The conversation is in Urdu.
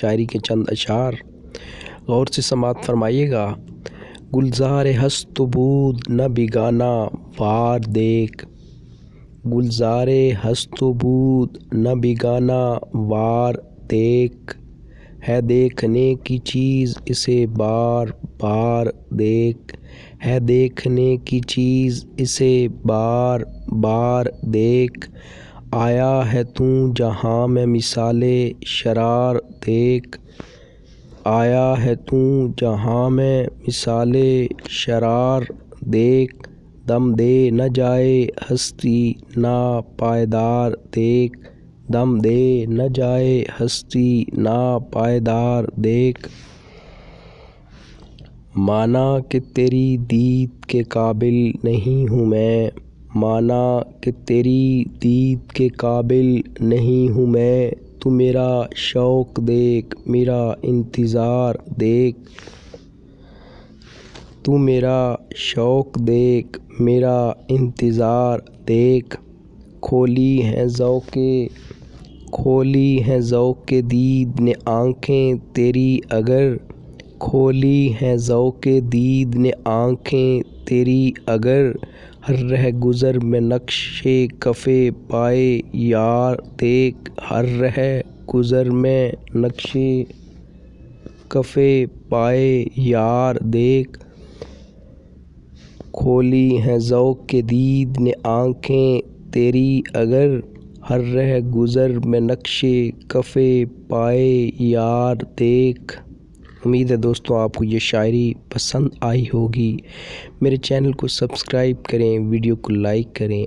شاعری کے چند اشعار غور سے سماعت فرمائیے گا۔ گلزار ہست و بود نہ بیگانہ وار دیکھ، گلزار ہست و بود نہ بیگانہ وار دیکھ، ہے دیکھنے کی چیز اسے بار بار دیکھ، ہے دیکھنے کی چیز اسے بار بار دیکھ، آیا ہے تو جہاں میں مثال شرار دیکھ، آیا ہے تو جہاں میں مثال شرار دیکھ، دم دے نہ جائے ہستی نا پائیدار دیکھ، دم دے نہ جائے ہستی نا پائیدار دیکھ، مانا کہ تیری دید کے قابل نہیں ہوں میں، مانا کہ تیری دید کے قابل نہیں ہوں میں، تو میرا شوق دیکھ میرا انتظار دیکھ، تو میرا شوق دیکھ میرا انتظار دیکھ، کھولی ہیں ذوق دید نے آنکھیں تیری اگر، کھولی ہیں ذوق دید نے آنکھیں تیری اگر، ہر رہ گزر میں نقش کف پائے یار دیکھ، ہر رہ گزر میں نقش کف پائے یار دیکھ، کھولی ہیں ذوق دید نے آنکھیں تیری اگر، ہر رہ گزر میں نقش کف پائے یار دیکھ۔ امید ہے دوستوں آپ کو یہ شاعری پسند آئی ہوگی۔ میرے چینل کو سبسکرائب کریں، ویڈیو کو لائک کریں۔